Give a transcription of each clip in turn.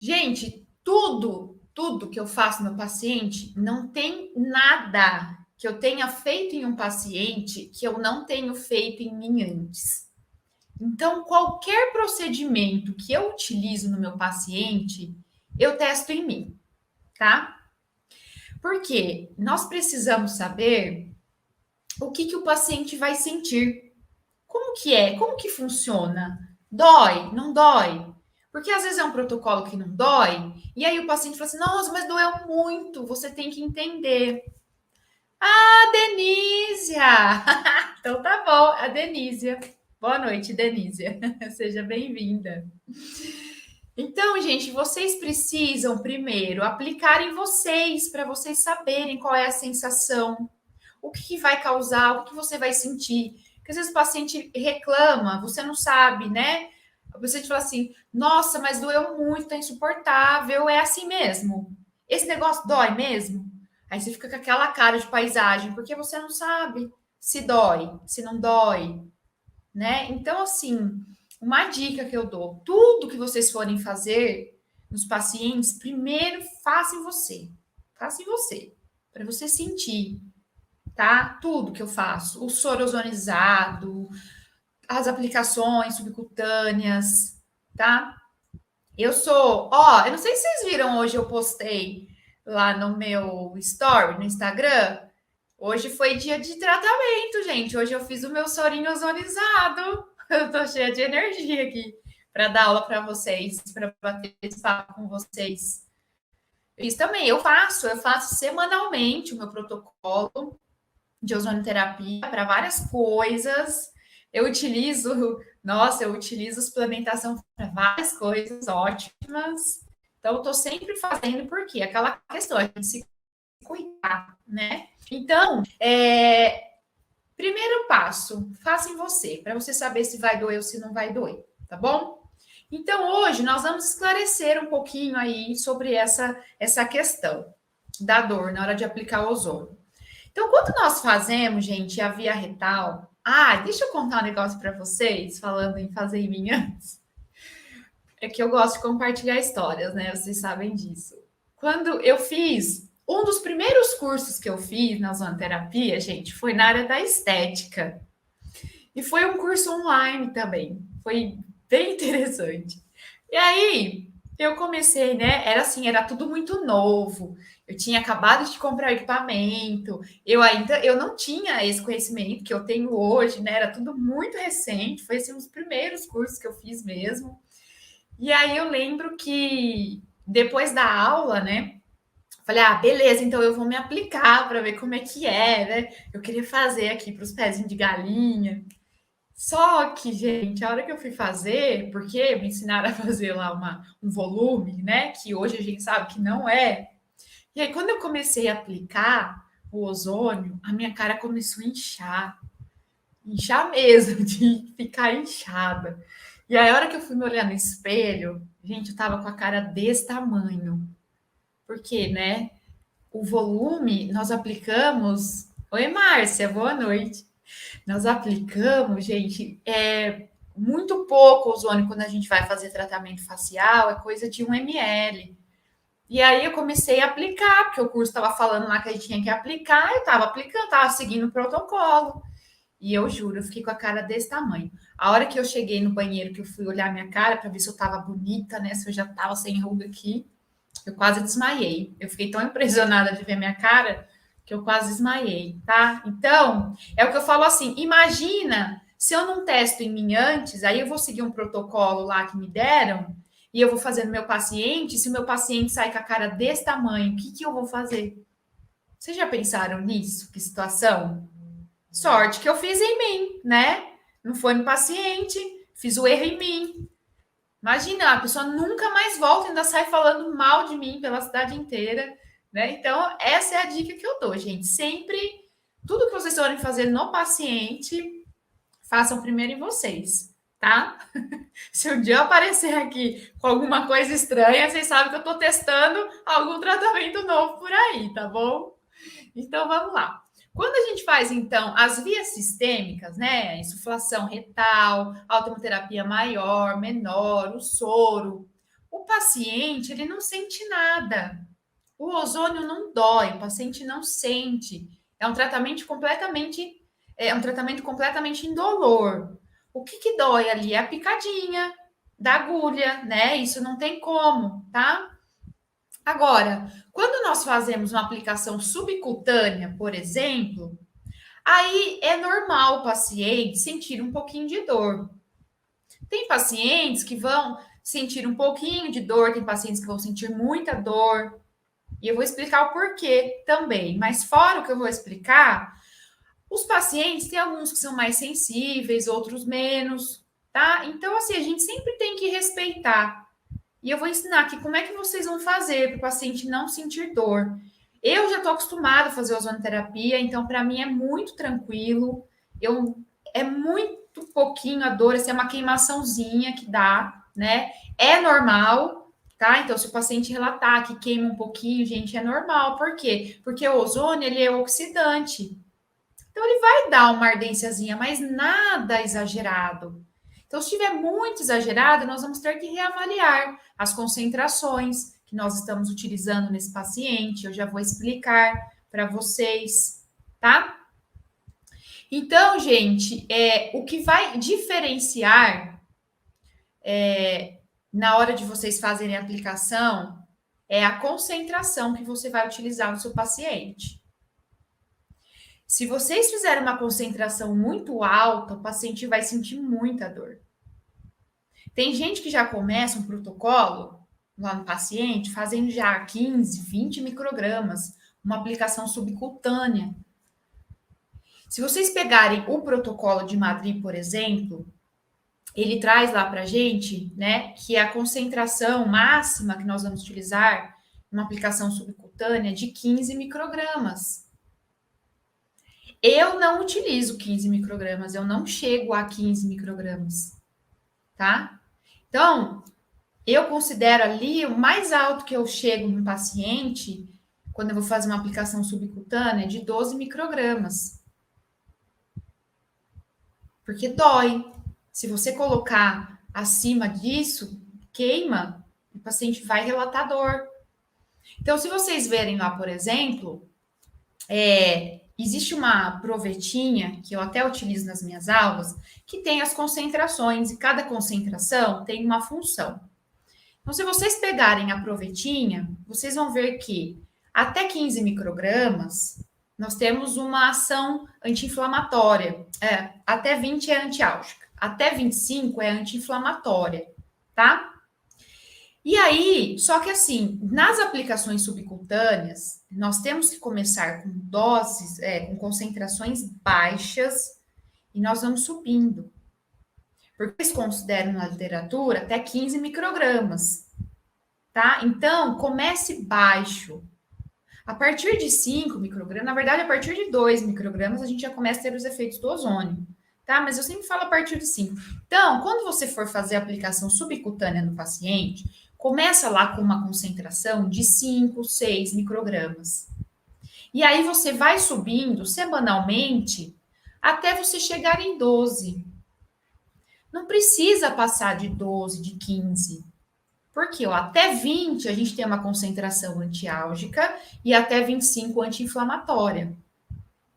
Gente, tudo que eu faço no paciente, não tem nada que eu tenha feito em um paciente que eu não tenho feito em mim antes. Então, qualquer procedimento que eu utilizo no meu paciente, eu testo em mim, tá? Porque nós precisamos saber o que o paciente vai sentir. Como que é? Como que funciona? Dói? Não dói? Porque às vezes é um protocolo que não dói, e aí o paciente fala assim: nossa, mas doeu muito. Você tem que entender. A Denísia! Então tá bom, a Denísia. Boa noite, Denísia. Seja bem-vinda. Então, gente, vocês precisam primeiro aplicar em vocês para vocês saberem qual é a sensação, o que vai causar, o que você vai sentir. Porque às vezes o paciente reclama, você não sabe, né? O paciente fala assim: nossa, mas doeu muito, tá insuportável, é assim mesmo. Esse negócio dói mesmo? Aí você fica com aquela cara de paisagem, porque você não sabe se dói, se não dói, né? Então, assim, uma dica que eu dou: tudo que vocês forem fazer nos pacientes, primeiro faça em você. Faça em você, para você sentir, tá? Tudo que eu faço, o soro ozonizado, as aplicações subcutâneas, tá? Eu não sei se vocês viram hoje, eu postei lá no meu story, no Instagram. Hoje foi dia de tratamento, gente. Hoje eu fiz o meu sorinho ozonizado. Eu tô cheia de energia aqui para dar aula para vocês, para bater esse papo com vocês. Isso também, eu faço semanalmente o meu protocolo de ozonoterapia para várias coisas. Eu utilizo suplementação para várias coisas ótimas. Então, eu estou sempre fazendo, porque aquela questão, a gente se cuidar, né? Então, primeiro passo, faça em você, para você saber se vai doer ou se não vai doer, tá bom? Então, hoje nós vamos esclarecer um pouquinho aí sobre essa questão da dor na hora de aplicar o ozônio. Então, quando nós fazemos, gente, a via retal. Ah, deixa eu contar um negócio para vocês, falando em fazer em mim antes. É que eu gosto de compartilhar histórias, né? Vocês sabem disso. Quando eu fiz, um dos primeiros cursos que eu fiz na ozonoterapia, gente, foi na área da estética. E foi um curso online também. Foi bem interessante. E aí, eu comecei, né? Era assim, era tudo muito novo. Eu tinha acabado de comprar o equipamento. Eu não tinha esse conhecimento que eu tenho hoje, né? Era tudo muito recente. Foi assim, um dos primeiros cursos que eu fiz mesmo. E aí eu lembro que depois da aula, né? Falei, ah, beleza, então eu vou me aplicar para ver como é que é, né? Eu queria fazer aqui para os pezinhos de galinha. Só que, gente, a hora que eu fui fazer, porque me ensinaram a fazer lá um volume, né? Que hoje a gente sabe que não é. E aí, quando eu comecei a aplicar o ozônio, a minha cara começou a inchar. Inchar mesmo, de ficar inchada. E aí, a hora que eu fui me olhar no espelho, gente, eu tava com a cara desse tamanho. Porque, né? O volume nós aplicamos. Oi, Márcia, boa noite. Nós aplicamos, gente, muito pouco ozônio quando a gente vai fazer tratamento facial, é coisa de 1 ml. E aí eu comecei a aplicar, porque o curso estava falando lá que a gente tinha que aplicar, eu estava aplicando, estava seguindo o protocolo. E eu juro, eu fiquei com a cara desse tamanho. A hora que eu cheguei no banheiro, que eu fui olhar minha cara para ver se eu estava bonita, né? Se eu já estava sem ruga aqui, eu quase desmaiei. Eu fiquei tão impressionada de ver minha cara que eu quase desmaiei, tá? Então, é o que eu falo assim: imagina se eu não testo em mim antes, aí eu vou seguir um protocolo lá que me deram e eu vou fazer no meu paciente. Se o meu paciente sai com a cara desse tamanho, o que eu vou fazer? Vocês já pensaram nisso? Que situação? Sorte que eu fiz em mim, né? Não foi no paciente, fiz o erro em mim. Imagina, a pessoa nunca mais volta, ainda sai falando mal de mim pela cidade inteira, né? Então, essa é a dica que eu dou, gente. Sempre, tudo que vocês forem fazer no paciente, façam primeiro em vocês, tá? Se um dia eu aparecer aqui com alguma coisa estranha, vocês sabem que eu tô testando algum tratamento novo por aí, tá bom? Então, vamos lá. Quando a gente faz, então, as vias sistêmicas, né? Insuflação retal, autoterapia maior, menor, o soro. O paciente, ele não sente nada. O ozônio não dói, o paciente não sente. É um tratamento completamente indolor. O que dói ali é a picadinha da agulha, né? Isso não tem como, tá? Agora, quando nós fazemos uma aplicação subcutânea, por exemplo, aí é normal o paciente sentir um pouquinho de dor. Tem pacientes que vão sentir um pouquinho de dor, tem pacientes que vão sentir muita dor, e eu vou explicar o porquê também. Mas fora o que eu vou explicar, os pacientes tem alguns que são mais sensíveis, outros menos, tá? Então, assim, a gente sempre tem que respeitar. E eu vou ensinar aqui como é que vocês vão fazer para o paciente não sentir dor. Eu já estou acostumada a fazer ozonoterapia, então para mim é muito tranquilo. É muito pouquinho a dor, assim, é uma queimaçãozinha que dá, né? É normal, tá? Então, se o paciente relatar que queima um pouquinho, gente, é normal. Por quê? Porque o ozônio, ele é oxidante. Então, ele vai dar uma ardênciazinha, mas nada exagerado. Então, se estiver muito exagerado, nós vamos ter que reavaliar as concentrações que nós estamos utilizando nesse paciente. Eu já vou explicar para vocês, tá? Então, gente, o que vai diferenciar na hora de vocês fazerem a aplicação é a concentração que você vai utilizar no seu paciente. Se vocês fizerem uma concentração muito alta, o paciente vai sentir muita dor. Tem gente que já começa um protocolo lá no paciente fazendo já 15, 20 microgramas, uma aplicação subcutânea. Se vocês pegarem o protocolo de Madrid, por exemplo, ele traz lá para a gente, né, que a concentração máxima que nós vamos utilizar numa aplicação subcutânea é de 15 microgramas. Eu não utilizo 15 microgramas, eu não chego a 15 microgramas, tá? Então, eu considero ali o mais alto que eu chego no paciente, quando eu vou fazer uma aplicação subcutânea, de 12 microgramas. Porque dói. Se você colocar acima disso, queima, o paciente vai relatar dor. Então, se vocês verem lá, por exemplo, existe uma provetinha que eu até utilizo nas minhas aulas, que tem as concentrações, e cada concentração tem uma função. Então, se vocês pegarem a provetinha, vocês vão ver que até 15 microgramas, nós temos uma ação anti-inflamatória. Até 20 é antiálgica. Até 25 é anti-inflamatória, tá? E aí, só que assim, nas aplicações subcutâneas, nós temos que começar com doses, com concentrações baixas, e nós vamos subindo. Porque eles consideram na literatura até 15 microgramas, tá? Então, comece baixo. A partir de 5 microgramas, na verdade, a partir de 2 microgramas, a gente já começa a ter os efeitos do ozônio, tá? Mas eu sempre falo a partir de 5. Então, quando você for fazer a aplicação subcutânea no paciente, começa lá com uma concentração de 5, 6 microgramas. E aí você vai subindo semanalmente até você chegar em 12. Não precisa passar de 12, de 15. Porque até 20 a gente tem uma concentração antiálgica e até 25 anti-inflamatória,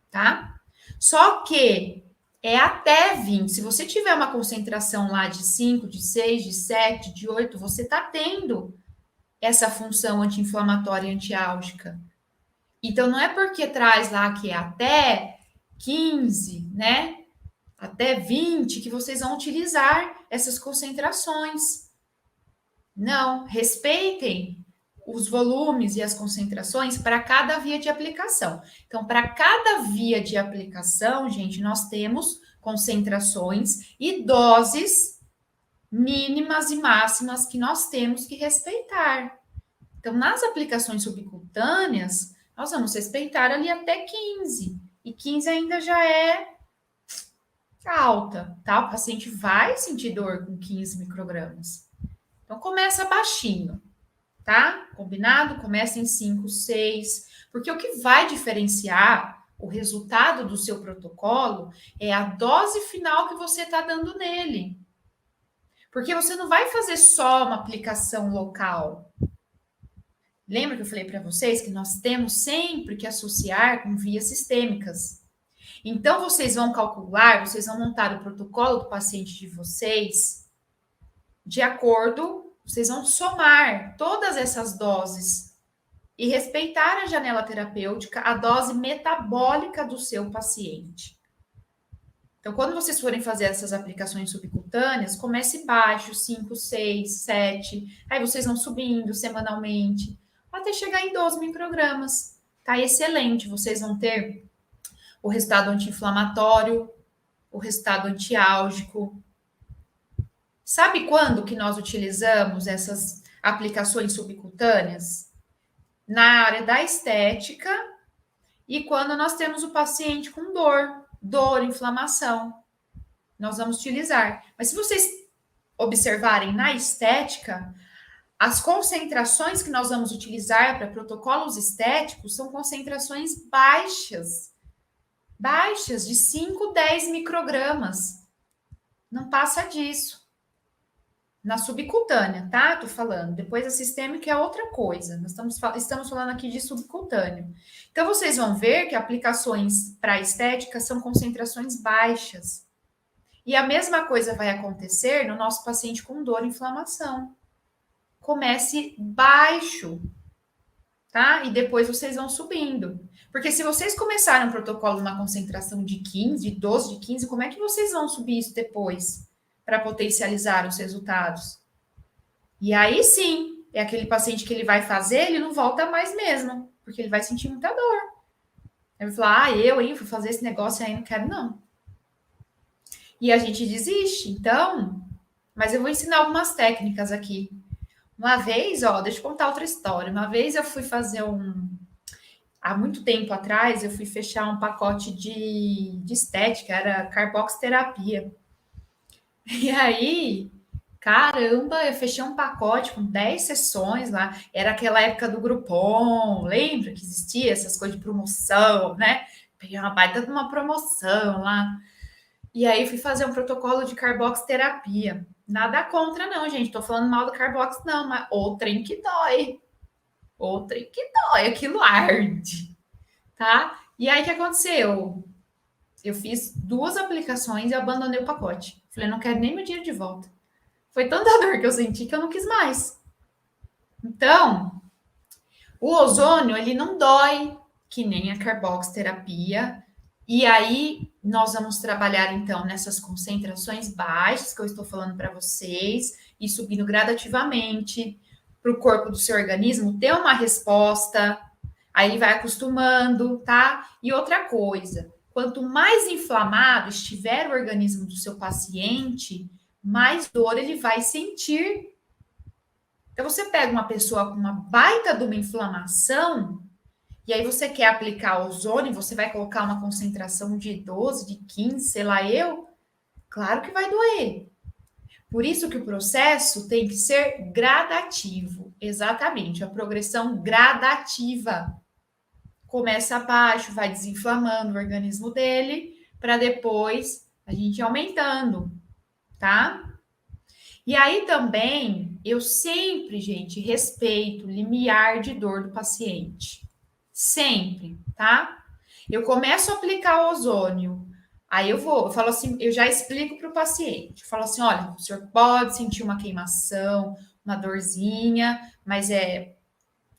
tá? Só que é até 20. Se você tiver uma concentração lá de 5, de 6, de 7, de 8, você está tendo essa função anti-inflamatória e antiálgica. Então, não é porque traz lá que é até 15, né? Até 20 que vocês vão utilizar essas concentrações. Não, respeitem os volumes e as concentrações para cada via de aplicação. Então, para cada via de aplicação, gente, nós temos concentrações e doses mínimas e máximas que nós temos que respeitar. Então, nas aplicações subcutâneas, nós vamos respeitar ali até 15. E 15 ainda já é alta, tá? O paciente vai sentir dor com 15 microgramas. Então, começa baixinho, tá? Combinado? Começa em 5, 6. Porque o que vai diferenciar o resultado do seu protocolo é a dose final que você está dando nele. Porque você não vai fazer só uma aplicação local. Lembra que eu falei para vocês que nós temos sempre que associar com vias sistêmicas. Então, vocês vão calcular, vocês vão montar o protocolo do paciente de vocês de acordo, vocês vão somar todas essas doses e respeitar a janela terapêutica, a dose metabólica do seu paciente. Então, quando vocês forem fazer essas aplicações subcutâneas, comece baixo, 5, 6, 7, aí vocês vão subindo semanalmente, até chegar em 12 microgramas. Tá excelente, vocês vão ter o resultado anti-inflamatório, o resultado antiálgico. Sabe quando que nós utilizamos essas aplicações subcutâneas? Na área da estética e quando nós temos o paciente com dor, inflamação. Nós vamos utilizar. Mas se vocês observarem na estética, as concentrações que nós vamos utilizar para protocolos estéticos são concentrações baixas. Baixas, de 5, 10 microgramas. Não passa disso. Na subcutânea, tá? Tô falando. Depois a sistêmica é outra coisa. Nós estamos falando aqui de subcutâneo. Então, vocês vão ver que aplicações para estética são concentrações baixas. E a mesma coisa vai acontecer no nosso paciente com dor e inflamação. Comece baixo, tá? E depois vocês vão subindo. Porque se vocês começarem um protocolo numa concentração de 15, de 12, de 15, como é que vocês vão subir isso depois para potencializar os resultados? E aí sim, é aquele paciente que ele vai fazer, ele não volta mais mesmo, porque ele vai sentir muita dor. Ele vai falar, eu fui fazer esse negócio aí, não quero não. E a gente desiste, então, mas eu vou ensinar algumas técnicas aqui. Uma vez, deixa eu contar outra história. Uma vez eu fui fazer há muito tempo atrás, eu fui fechar um pacote de estética, era carboxterapia. E aí, caramba, eu fechei um pacote com 10 sessões lá. Era aquela época do Groupon, lembra que existia essas coisas de promoção, né? Peguei uma baita de uma promoção lá. E aí fui fazer um protocolo de carboxterapia. Nada contra, não, gente. Tô falando mal do carbox, não, mas o trem que dói. O trem que dói, aquilo arde, tá? E aí o que aconteceu? Eu fiz 2 aplicações e abandonei o pacote. Falei, não quero nem meu dinheiro de volta. Foi tanta dor que eu senti que eu não quis mais. Então, o ozônio, ele não dói que nem a carboxterapia. E aí, nós vamos trabalhar, então, nessas concentrações baixas que eu estou falando para vocês e subindo gradativamente para o corpo do seu organismo ter uma resposta. Aí ele vai acostumando, tá? E outra coisa, quanto mais inflamado estiver o organismo do seu paciente, mais dor ele vai sentir. Então, você pega uma pessoa com uma baita de uma inflamação, e aí você quer aplicar ozônio, você vai colocar uma concentração de 12, de 15, sei lá eu, claro que vai doer. Por isso que o processo tem que ser gradativo, exatamente, a progressão gradativa. Começa abaixo, vai desinflamando o organismo dele, para depois a gente ir aumentando, tá? E aí também, eu sempre, gente, respeito o limiar de dor do paciente. Sempre, tá? Eu começo a aplicar o ozônio, aí eu falo assim, eu já explico para o paciente. Eu falo assim, olha, o senhor pode sentir uma queimação, uma dorzinha, mas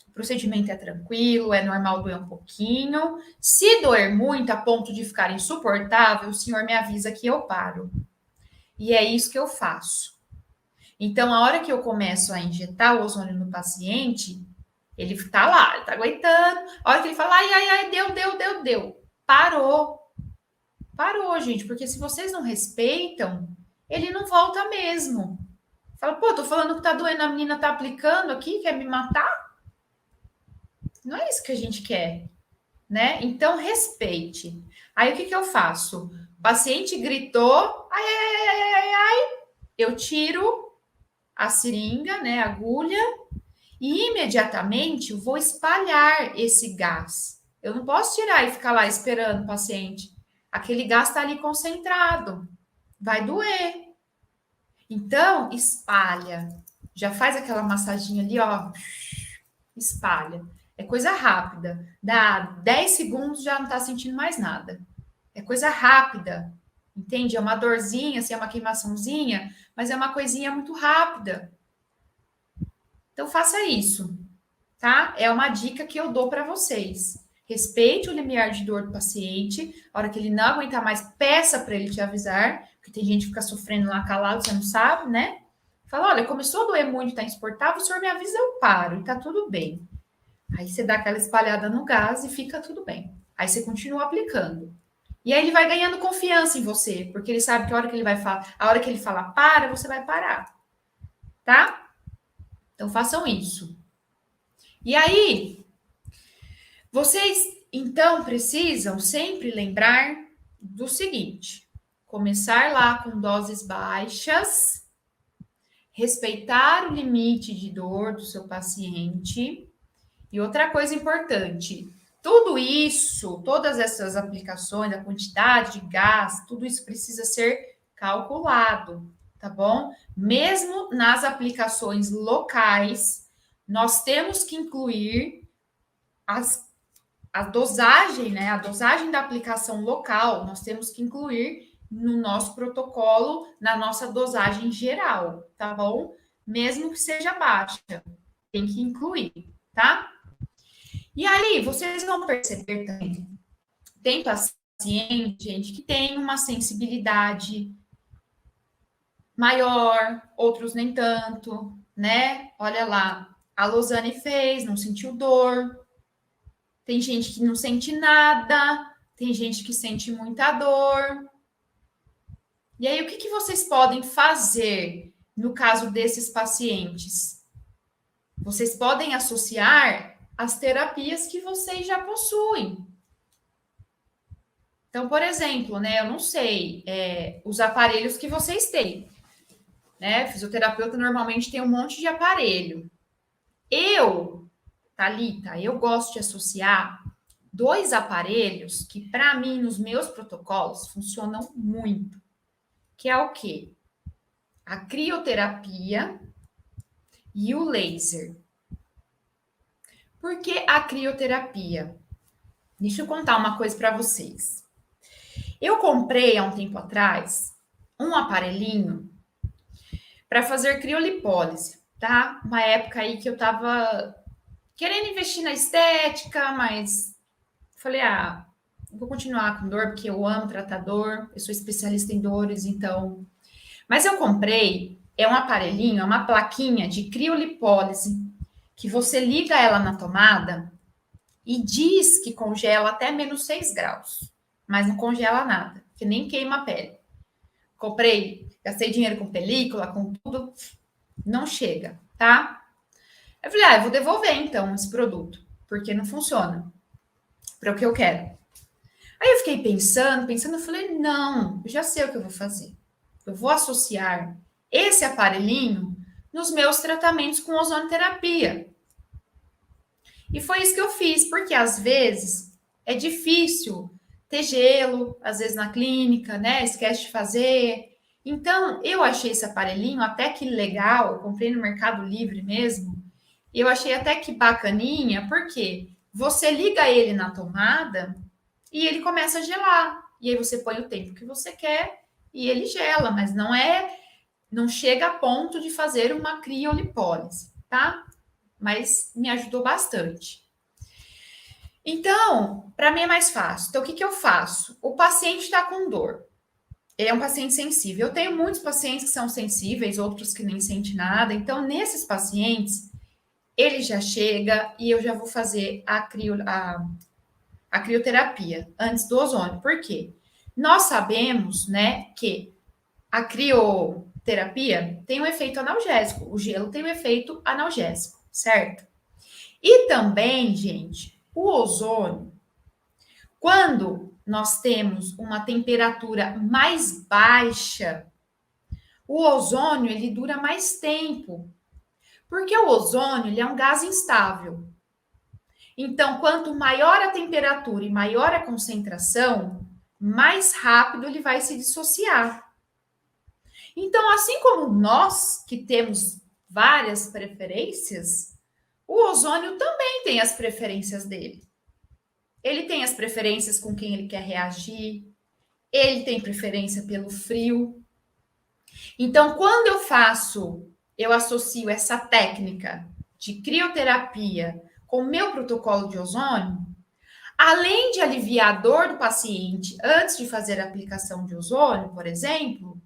o procedimento é tranquilo, é normal doer um pouquinho. Se doer muito a ponto de ficar insuportável, o senhor me avisa que eu paro. E é isso que eu faço. Então, a hora que eu começo a injetar o ozônio no paciente, ele tá lá, ele tá aguentando. A hora que ele fala, ai, deu. Parou, gente, porque se vocês não respeitam, ele não volta mesmo. Fala, pô, tô falando que tá doendo, a menina tá aplicando aqui, quer me matar? Não é isso que a gente quer, né? Então, respeite. Aí, o que que eu faço? O paciente gritou, ai, eu tiro a seringa, né, a agulha, e imediatamente eu vou espalhar esse gás. Eu não posso tirar e ficar lá esperando o paciente. Aquele gás está ali concentrado. Vai doer. Então, espalha. Já faz aquela massaginha ali, ó. Espalha. É coisa rápida. Dá 10 segundos, já não tá sentindo mais nada. É coisa rápida. Entende? É uma dorzinha, assim, é uma queimaçãozinha, mas é uma coisinha muito rápida. Então, faça isso, tá? É uma dica que eu dou para vocês. Respeite o limiar de dor do paciente. A hora que ele não aguentar mais, peça para ele te avisar, porque tem gente que fica sofrendo lá calado, você não sabe, né? Fala, olha, começou a doer muito, tá insuportável, o senhor me avisa, eu paro, e tá tudo bem. Aí você dá aquela espalhada no gás e fica tudo bem. Aí você continua aplicando. E aí ele vai ganhando confiança em você, porque ele sabe que a hora que ele vai falar, a hora que ele falar para, você vai parar, tá? Então façam isso. E aí, vocês então precisam sempre lembrar do seguinte: começar lá com doses baixas, respeitar o limite de dor do seu paciente. E outra coisa importante, tudo isso, todas essas aplicações, a quantidade de gás, tudo isso precisa ser calculado, tá bom? Mesmo nas aplicações locais, nós temos que incluir a dosagem, né? A dosagem da aplicação local, nós temos que incluir no nosso protocolo, na nossa dosagem geral, tá bom? Mesmo que seja baixa, tem que incluir, tá? E aí, vocês vão perceber também, tem paciente, gente, que tem uma sensibilidade maior, outros nem tanto, né? Olha lá, a Losane fez, não sentiu dor. Tem gente que não sente nada, tem gente que sente muita dor. E aí, o que vocês podem fazer no caso desses pacientes? Vocês podem associar as terapias que vocês já possuem. Então, por exemplo, né, eu não sei, os aparelhos que vocês têm, né? Fisioterapeuta normalmente tem um monte de aparelho. Thalita, eu gosto de associar 2 aparelhos que, para mim, nos meus protocolos, funcionam muito. Que é o quê? A crioterapia e o laser. Por que a crioterapia? Deixa eu contar uma coisa para vocês. Eu comprei há um tempo atrás um aparelhinho para fazer criolipólise, tá? Uma época aí que eu tava querendo investir na estética, mas falei, vou continuar com dor porque eu amo tratar dor, eu sou especialista em dores, então. Mas eu comprei, é um aparelhinho, é uma plaquinha de criolipólise que você liga ela na tomada e diz que congela até menos 6 graus, mas não congela nada, que nem queima a pele. Comprei, gastei dinheiro com película, com tudo, não chega, tá? Eu falei, eu vou devolver então esse produto, porque não funciona para o que eu quero. Aí eu fiquei pensando, eu falei, não, eu já sei o que eu vou fazer. Eu vou associar esse aparelhinho nos meus tratamentos com ozonoterapia. E foi isso que eu fiz, porque às vezes é difícil ter gelo, às vezes na clínica, né? Esquece de fazer. Então, eu achei esse aparelhinho até que legal, eu comprei no Mercado Livre mesmo. Eu achei até que bacaninha, porque você liga ele na tomada e ele começa a gelar. E aí você põe o tempo que você quer e ele gela, mas não chega a ponto de fazer uma criolipólise, tá? Mas me ajudou bastante. Então, para mim é mais fácil. Então, o que eu faço? O paciente está com dor. Ele é um paciente sensível. Eu tenho muitos pacientes que são sensíveis, outros que nem sentem nada. Então, nesses pacientes, ele já chega e eu já vou fazer a crioterapia antes do ozônio. Por quê? Nós sabemos, né, que a crioterapia tem um efeito analgésico. O gelo tem um efeito analgésico, certo? E também, gente, o ozônio, quando nós temos uma temperatura mais baixa, o ozônio ele dura mais tempo. Porque o ozônio ele é um gás instável. Então, quanto maior a temperatura e maior a concentração, mais rápido ele vai se dissociar. Então, assim como nós que temos várias preferências, o ozônio também tem as preferências dele. Ele tem as preferências com quem ele quer reagir, ele tem preferência pelo frio. Então, quando eu associo essa técnica de crioterapia com o meu protocolo de ozônio, além de aliviar a dor do paciente antes de fazer a aplicação de ozônio, por exemplo,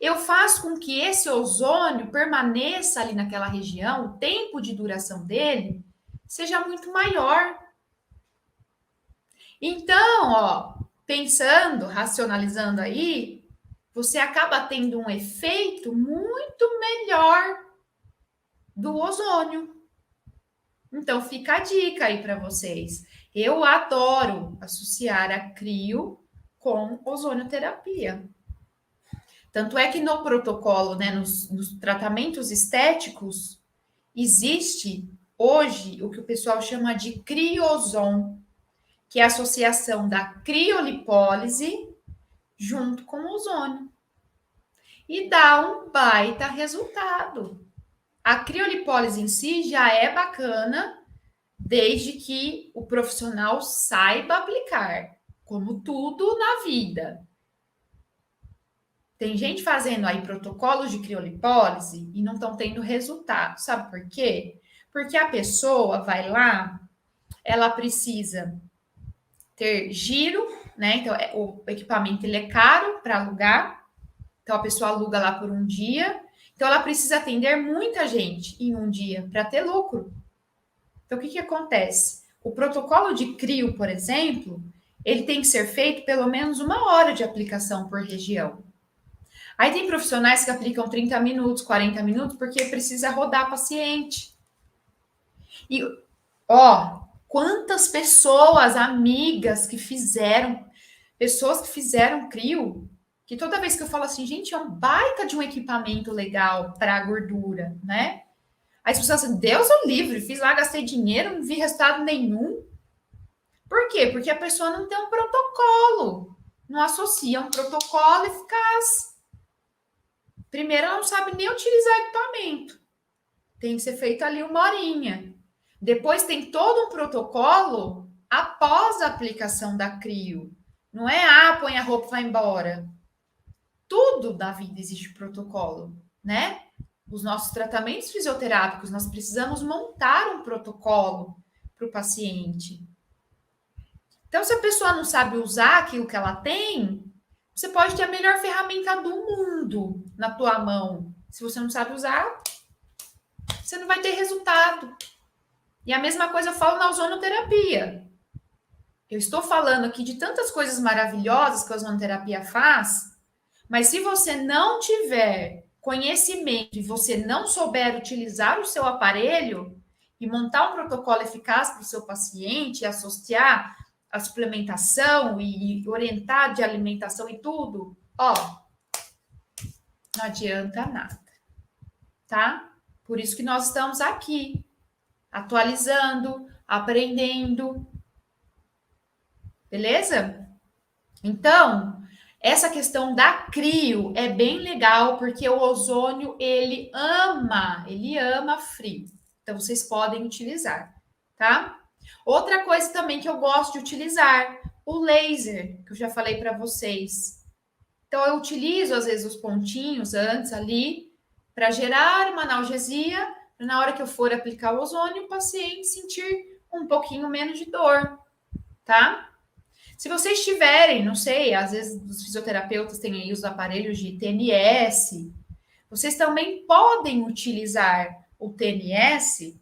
eu faço com que esse ozônio permaneça ali naquela região, o tempo de duração dele seja muito maior. Então, ó, pensando, racionalizando aí, você acaba tendo um efeito muito melhor do ozônio. Então, fica a dica aí para vocês. Eu adoro associar a crio com ozonioterapia. Tanto é que no protocolo, né, nos tratamentos estéticos, existe hoje o que o pessoal chama de criozon, que é a associação da criolipólise junto com o ozônio. E dá um baita resultado. A criolipólise em si já é bacana, desde que o profissional saiba aplicar, como tudo na vida. Tem gente fazendo aí protocolos de criolipólise e não estão tendo resultado. Sabe por quê? Porque a pessoa vai lá, ela precisa ter giro, né? Então, o equipamento ele é caro para alugar. Então, a pessoa aluga lá por um dia. Então, ela precisa atender muita gente em um dia para ter lucro. Então, o que acontece? O protocolo de crio, por exemplo, ele tem que ser feito pelo menos 1 hora de aplicação por região. Aí tem profissionais que aplicam 30 minutos, 40 minutos, porque precisa rodar paciente. E, ó, quantas pessoas, amigas pessoas que fizeram crio, que toda vez que eu falo assim, gente, é um baita de um equipamento legal para a gordura, né? Aí as pessoas assim, Deus o livre, fiz lá, gastei dinheiro, não vi resultado nenhum. Por quê? Porque a pessoa não tem um protocolo, não associa um protocolo eficaz. Primeiro, ela não sabe nem utilizar equipamento. Tem que ser feito ali 1 horinha. Depois tem todo um protocolo após a aplicação da crio. Não é, põe a roupa e vai embora. Tudo na vida existe protocolo, né? Os nossos tratamentos fisioterápicos, nós precisamos montar um protocolo para o paciente. Então, se a pessoa não sabe usar aquilo que ela tem, você pode ter a melhor ferramenta do mundo na tua mão. Se você não sabe usar, você não vai ter resultado. E a mesma coisa eu falo na ozonoterapia. Eu estou falando aqui de tantas coisas maravilhosas que a ozonoterapia faz, mas se você não tiver conhecimento e você não souber utilizar o seu aparelho e montar um protocolo eficaz para o seu paciente, associar a suplementação e orientar de alimentação e tudo, ó, não adianta nada, tá? Por isso que nós estamos aqui, atualizando, aprendendo, beleza? Então, essa questão da crio é bem legal, porque o ozônio, ele ama frio. Então, vocês podem utilizar, tá? Outra coisa também que eu gosto de utilizar, o laser, que eu já falei para vocês. Então, eu utilizo, às vezes, os pontinhos antes ali, para gerar uma analgesia, na hora que eu for aplicar o ozônio, o paciente sentir um pouquinho menos de dor, tá? Se vocês tiverem, não sei, às vezes os fisioterapeutas têm aí os aparelhos de TNS, vocês também podem utilizar o TNS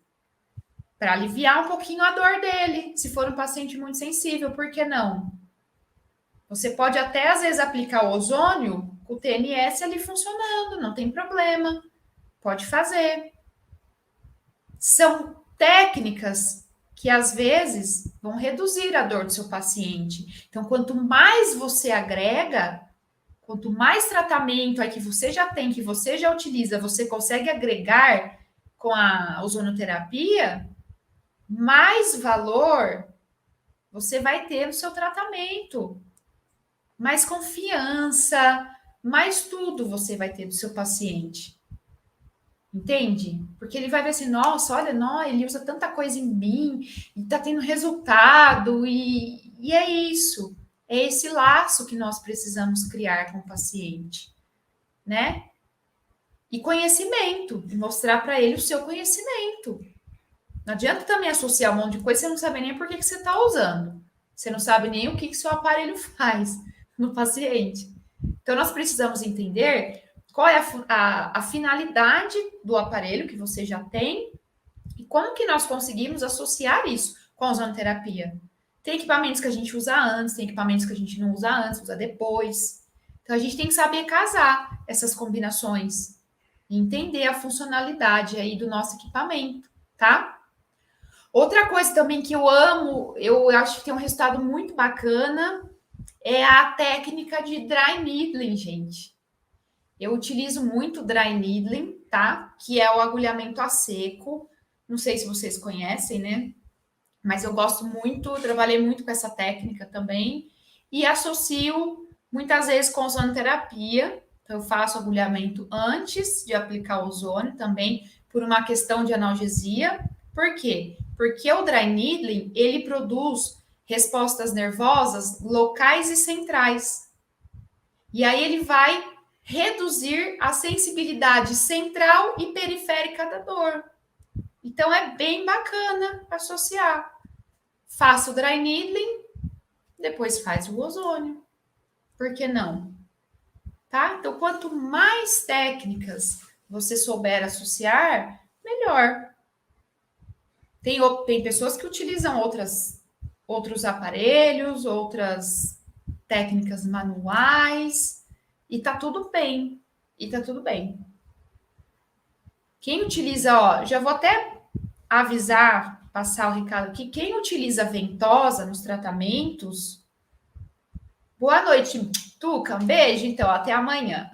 para aliviar um pouquinho a dor dele, se for um paciente muito sensível, por que não? Você pode até, às vezes, aplicar o ozônio com o TNS ali funcionando, não tem problema. Pode fazer. São técnicas que, às vezes, vão reduzir a dor do seu paciente. Então, quanto mais você agrega, quanto mais tratamento aí que você já tem, que você já utiliza, você consegue agregar com a ozonoterapia, mais valor você vai ter no seu tratamento. Mais confiança, mais tudo você vai ter do seu paciente. Entende? Porque ele vai ver assim, nossa, olha, não, ele usa tanta coisa em mim, e tá tendo resultado, e é isso. É esse laço que nós precisamos criar com o paciente, né? E conhecimento, e mostrar para ele o seu conhecimento. Não adianta também associar um monte de coisa, você não sabe nem por que você está usando. Você não sabe nem o que seu aparelho faz no paciente. Então, nós precisamos entender qual é a finalidade do aparelho que você já tem e como que nós conseguimos associar isso com a ozonoterapia. Tem equipamentos que a gente usa antes, tem equipamentos que a gente não usa antes, usa depois. Então, a gente tem que saber casar essas combinações e entender a funcionalidade aí do nosso equipamento, tá? Outra coisa também que eu amo, eu acho que tem um resultado muito bacana, é a técnica de dry needling, gente. Eu utilizo muito dry needling, tá? Que é o agulhamento a seco. Não sei se vocês conhecem, né? Mas eu gosto muito, trabalhei muito com essa técnica também. E associo muitas vezes com ozonoterapia. Então, eu faço agulhamento antes de aplicar o ozônio também, por uma questão de analgesia. Por quê? Porque o dry needling, ele produz respostas nervosas locais e centrais. E aí ele vai reduzir a sensibilidade central e periférica da dor. Então é bem bacana associar. Faça o dry needling, depois faz o ozônio. Por que não? Tá? Então, quanto mais técnicas você souber associar, melhor. Tem pessoas que utilizam outros aparelhos, outras técnicas manuais, e tá tudo bem. E tá tudo bem. Quem utiliza, ó, já vou até avisar, passar o recado aqui, quem utiliza ventosa nos tratamentos, boa noite, Tuca, um beijo, então, até amanhã.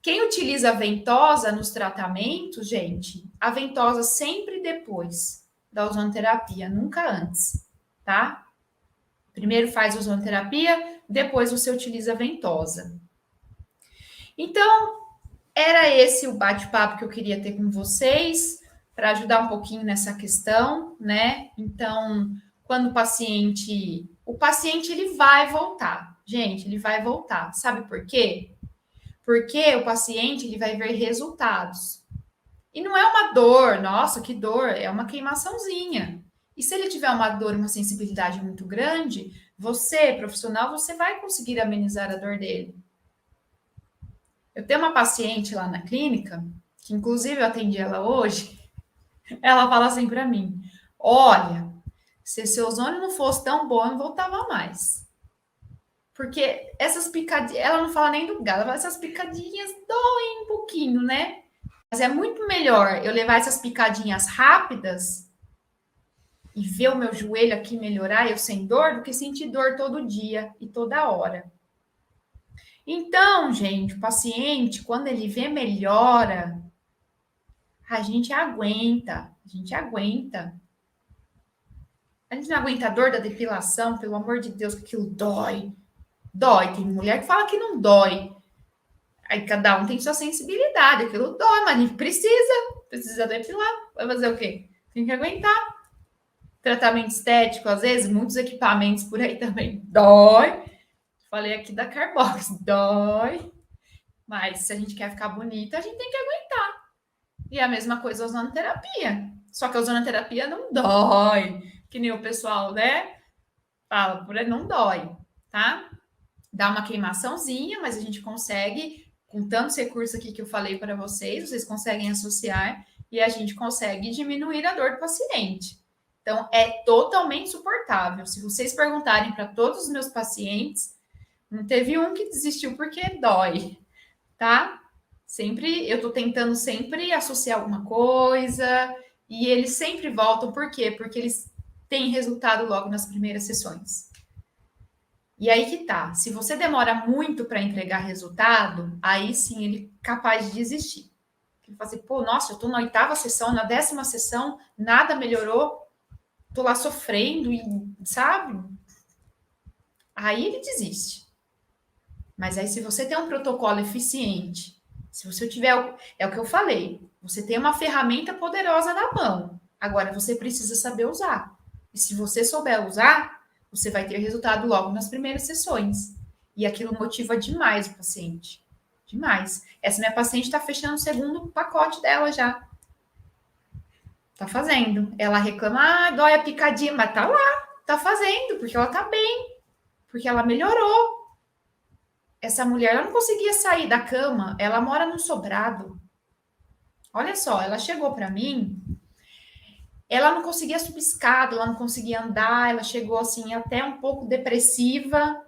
Quem utiliza ventosa nos tratamentos, gente, a ventosa sempre depois da ozonoterapia, nunca antes, tá? Primeiro faz ozonoterapia, depois você utiliza a ventosa. Então, era esse o bate-papo que eu queria ter com vocês, para ajudar um pouquinho nessa questão, né? Então, quando o paciente ele vai voltar. Gente, ele vai voltar. Sabe por quê? Porque o paciente ele vai ver resultados. E não é uma dor, nossa, que dor, é uma queimaçãozinha. E se ele tiver uma dor, uma sensibilidade muito grande, você, profissional, você vai conseguir amenizar a dor dele. Eu tenho uma paciente lá na clínica, que inclusive eu atendi ela hoje, ela fala assim para mim: olha, se seu ozônio não fosse tão bom, eu não voltava mais. Porque essas picadinhas, ela não fala nem do galo, ela fala, essas picadinhas doem um pouquinho, né? Mas é muito melhor eu levar essas picadinhas rápidas e ver o meu joelho aqui melhorar, eu sem dor, do que sentir dor todo dia e toda hora. Então, gente, o paciente, quando ele vê melhora, a gente aguenta, a gente aguenta. A gente não aguenta a dor da depilação, pelo amor de Deus, que aquilo dói. Dói. Tem mulher que fala que não dói. Aí cada um tem sua sensibilidade, aquilo dói, mas a gente precisa depilar. Vai fazer o quê? Tem que aguentar. Tratamento estético, às vezes, muitos equipamentos por aí também dói. Falei aqui da Carbox, dói. Mas se a gente quer ficar bonita, a gente tem que aguentar. E é a mesma coisa a ozonoterapia. Só que a ozonoterapia não dói. Que nem o pessoal, né? Fala, por aí não dói, tá? Dá uma queimaçãozinha, mas a gente consegue, com tantos recursos aqui que eu falei para vocês, vocês conseguem associar e a gente consegue diminuir a dor do paciente. Então, é totalmente suportável. Se vocês perguntarem para todos os meus pacientes, não teve um que desistiu porque dói, tá? Sempre, eu tô tentando sempre associar alguma coisa e eles sempre voltam. Por quê? Porque eles têm resultado logo nas primeiras sessões. E aí que tá. Se você demora muito para entregar resultado, aí sim ele é capaz de desistir. Ele fala assim, pô, nossa, eu tô na 8ª sessão, na 10ª sessão, nada melhorou, tô lá sofrendo e, sabe? Aí ele desiste. Mas aí, se você tem um protocolo eficiente, se você tiver, é o que eu falei, você tem uma ferramenta poderosa na mão. Agora, você precisa saber usar. E se você souber usar, você vai ter resultado logo nas primeiras sessões. E aquilo motiva demais o paciente. Demais. Essa minha paciente está fechando o segundo pacote dela já. Tá fazendo. Ela reclama, dói a picadinha, mas tá lá, tá fazendo, porque ela tá bem, porque ela melhorou. Essa mulher, ela não conseguia sair da cama, ela mora num sobrado. Olha só, ela chegou para mim, ela não conseguia subir escada, ela não conseguia andar, ela chegou assim até um pouco depressiva,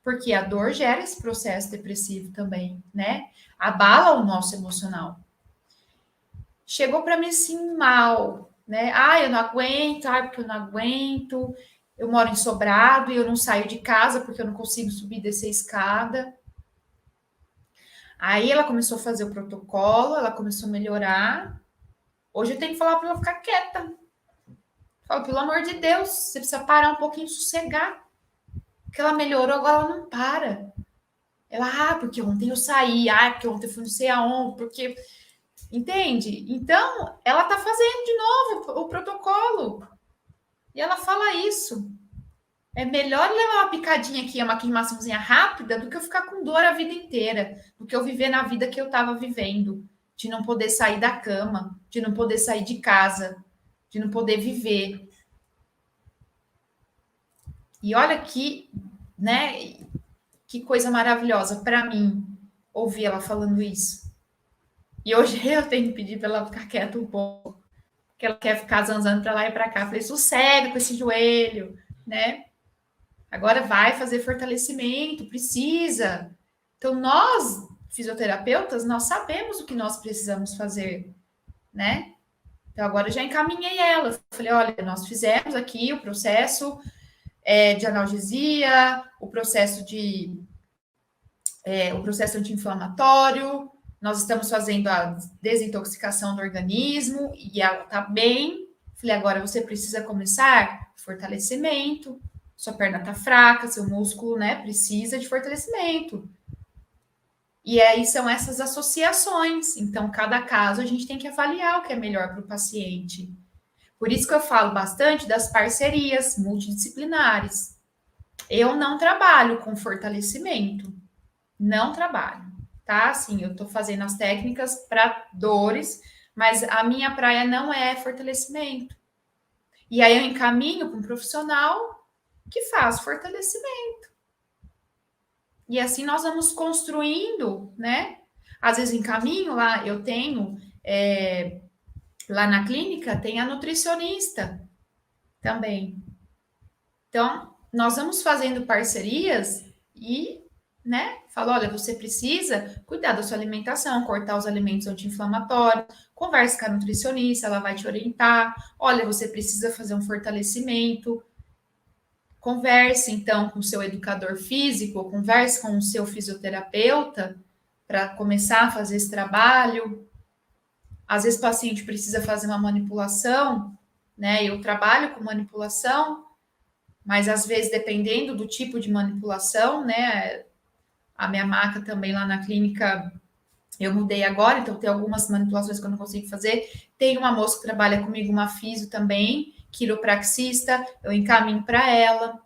porque a dor gera esse processo depressivo também, né? Abala o nosso emocional. Chegou para mim assim mal, né? Eu não aguento, porque eu não aguento. Eu moro em sobrado e eu não saio de casa porque eu não consigo subir e descer a escada. Aí ela começou a fazer o protocolo, ela começou a melhorar. Hoje eu tenho que falar para ela ficar quieta. Falo, pelo amor de Deus, você precisa parar um pouquinho, sossegar. Porque ela melhorou, agora ela não para. Ela, porque ontem eu saí, porque ontem eu fui não sei aonde, porque. Entende? Então, ela tá fazendo de novo o protocolo. E ela fala isso. É melhor levar uma picadinha aqui, uma queimaçãozinha rápida, do que eu ficar com dor a vida inteira, do que eu viver na vida que eu estava vivendo, de não poder sair da cama, de não poder sair de casa, de não poder viver. E olha que, né, que coisa maravilhosa para mim ouvir ela falando isso. E hoje eu tenho que pedir para ela ficar quieta um pouco, porque ela quer ficar zanzando para lá e para cá. Eu falei, sossega com esse joelho, né? Agora vai fazer fortalecimento, precisa. Então, nós, fisioterapeutas, nós sabemos o que nós precisamos fazer, né? Então, agora eu já encaminhei ela. Falei, olha, nós fizemos aqui o processo de analgesia, o processo anti-inflamatório, nós estamos fazendo a desintoxicação do organismo e ela está bem. Falei, agora você precisa começar fortalecimento. Sua perna está fraca, seu músculo, né, precisa de fortalecimento. E aí são essas associações. Então, cada caso a gente tem que avaliar o que é melhor para o paciente. Por isso que eu falo bastante das parcerias multidisciplinares. Eu não trabalho com fortalecimento. Não trabalho, tá? Assim, eu tô fazendo as técnicas para dores, mas a minha praia não é fortalecimento. E aí eu encaminho para um profissional que faz fortalecimento. E assim nós vamos construindo, né? Às vezes encaminho lá, eu tenho lá na clínica tem a nutricionista também. Então, nós vamos fazendo parcerias e, né, fala, olha, você precisa cuidar da sua alimentação, cortar os alimentos anti-inflamatórios, converse com a nutricionista, ela vai te orientar. Olha, você precisa fazer um fortalecimento. Converse, então, com o seu educador físico, converse com o seu fisioterapeuta para começar a fazer esse trabalho. Às vezes o paciente precisa fazer uma manipulação, né? Eu trabalho com manipulação, mas às vezes, dependendo do tipo de manipulação, né? A minha maca também lá na clínica, eu mudei agora, então tem algumas manipulações que eu não consigo fazer. Tem uma moça que trabalha comigo, uma fisio também, quiropraxista, eu encaminho para ela.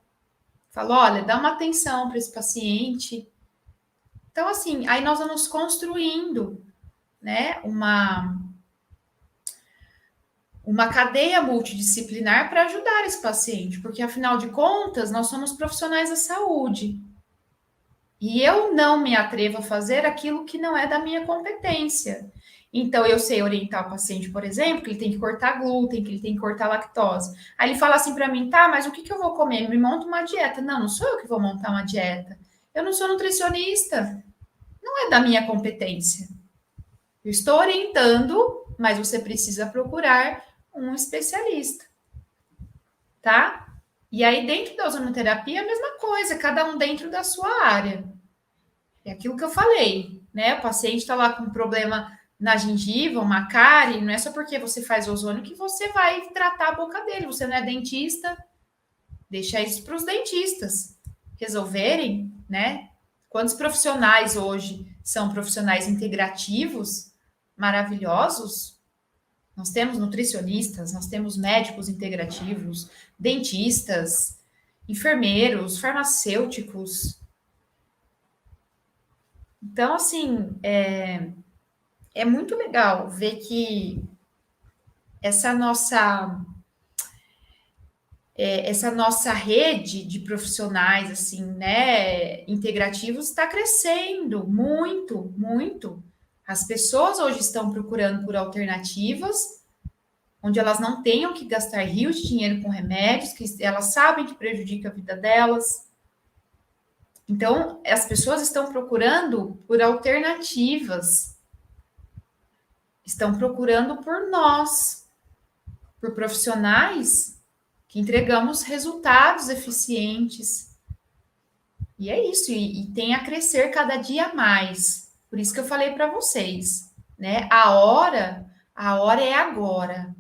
Falo, olha, dá uma atenção para esse paciente. Então, assim, aí nós vamos construindo, né, uma cadeia multidisciplinar para ajudar esse paciente, porque afinal de contas, nós somos profissionais da saúde. E eu não me atrevo a fazer aquilo que não é da minha competência. Então, eu sei orientar o paciente, por exemplo, que ele tem que cortar glúten, que ele tem que cortar lactose. Aí ele fala assim para mim, tá, mas o que eu vou comer? Me monta uma dieta. Não, não sou eu que vou montar uma dieta. Eu não sou nutricionista. Não é da minha competência. Eu estou orientando, mas você precisa procurar um especialista, tá? E aí, dentro da ozonoterapia, a mesma coisa, cada um dentro da sua área. É aquilo que eu falei, né? O paciente está lá com um problema na gengiva, uma cárie, não é só porque você faz ozônio que você vai tratar a boca dele. Você não é dentista, deixa isso para os dentistas resolverem, né? Quantos profissionais hoje são profissionais integrativos, maravilhosos? Nós temos nutricionistas, nós temos médicos integrativos, dentistas, enfermeiros, farmacêuticos. Então, assim, é muito legal ver que essa nossa rede de profissionais, assim, né, integrativos está crescendo muito, muito. As pessoas hoje estão procurando por alternativas onde elas não tenham que gastar rios de dinheiro com remédios, que elas sabem que prejudica a vida delas. Então, as pessoas estão procurando por alternativas, estão procurando por nós, por profissionais que entregamos resultados eficientes. E é isso, e tem a crescer cada dia mais. Por isso que eu falei para vocês, né? A hora é agora.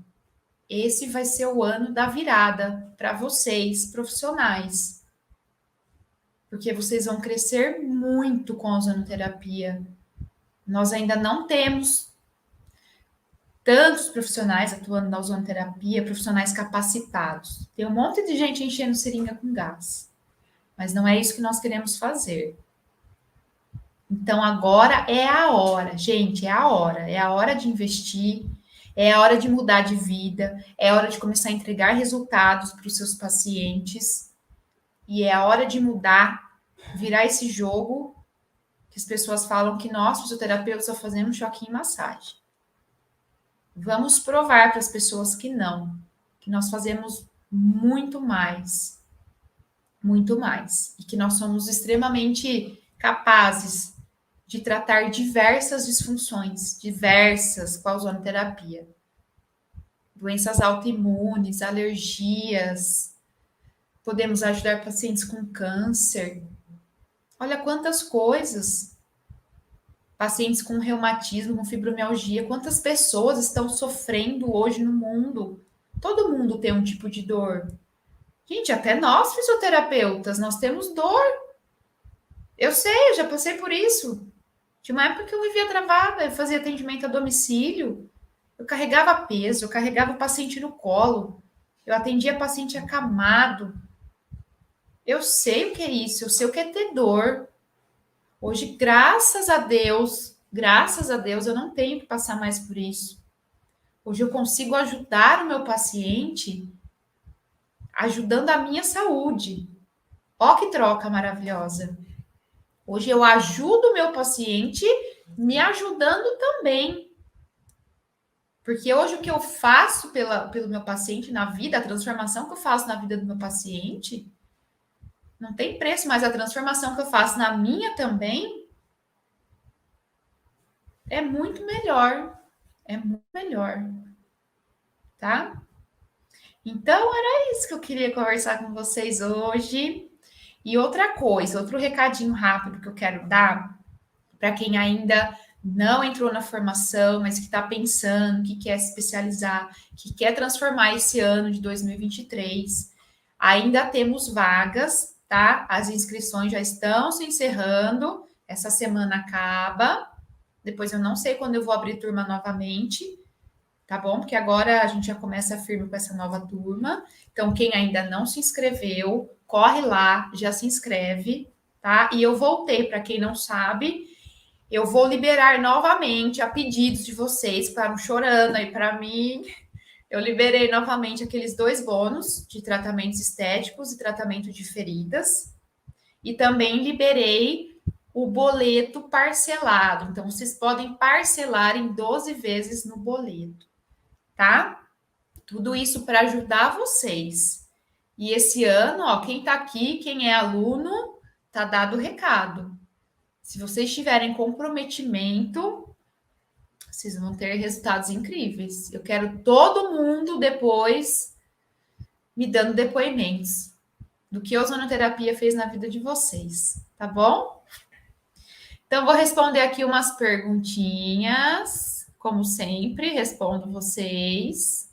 Esse vai ser o ano da virada para vocês, profissionais. Porque vocês vão crescer muito com a ozonoterapia. Nós ainda não temos tantos profissionais atuando na ozonoterapia, profissionais capacitados. Tem um monte de gente enchendo seringa com gás. Mas não é isso que nós queremos fazer. Então, agora é a hora, gente, é a hora de investir, é a hora de mudar de vida, é a hora de começar a entregar resultados para os seus pacientes, e é a hora de mudar, virar esse jogo que as pessoas falam que nós, fisioterapeutas, só fazemos choquinho e massagem. Vamos provar para as pessoas que não, que nós fazemos muito mais, e que nós somos extremamente capazes de tratar diversas disfunções, com a ozonoterapia. Doenças autoimunes, alergias, podemos ajudar pacientes com câncer. Olha quantas coisas. Pacientes com reumatismo, com fibromialgia, quantas pessoas estão sofrendo hoje no mundo? Todo mundo tem um tipo de dor. Gente, até nós fisioterapeutas, nós temos dor. Eu sei, eu já passei por isso. Tinha uma época que eu vivia travada, eu fazia atendimento a domicílio, eu carregava peso, eu carregava o paciente no colo, eu atendia paciente acamado. Eu sei o que é isso, eu sei o que é ter dor. Hoje, graças a Deus, eu não tenho que passar mais por isso. Hoje eu consigo ajudar o meu paciente ajudando a minha saúde. Ó que troca maravilhosa. Hoje eu ajudo o meu paciente me ajudando também. Porque hoje o que eu faço pelo meu paciente na vida, a transformação que eu faço na vida do meu paciente, não tem preço, mas a transformação que eu faço na minha também é muito melhor. É muito melhor. Tá? Então, era isso que eu queria conversar com vocês hoje. E outra coisa, outro recadinho rápido que eu quero dar para quem ainda não entrou na formação, mas que está pensando, que quer se especializar, que quer transformar esse ano de 2023. Ainda temos vagas, tá? As inscrições já estão se encerrando. Essa semana acaba. Depois eu não sei quando eu vou abrir turma novamente, tá bom? Porque agora a gente já começa firme com essa nova turma. Então, quem ainda não se inscreveu, corre lá, já se inscreve, tá? E eu voltei, para quem não sabe, eu vou liberar novamente a pedidos de vocês, para não chorando aí para mim. Eu liberei novamente aqueles 2 bônus de tratamentos estéticos e tratamento de feridas. E também liberei o boleto parcelado. Então, vocês podem parcelar em 12 vezes no boleto, tá? Tudo isso para ajudar vocês. E esse ano, ó, quem tá aqui, quem é aluno, tá dado o recado. Se vocês tiverem comprometimento, vocês vão ter resultados incríveis. Eu quero todo mundo depois me dando depoimentos do que a ozonoterapia fez na vida de vocês, tá bom? Então, vou responder aqui umas perguntinhas, como sempre, respondo vocês.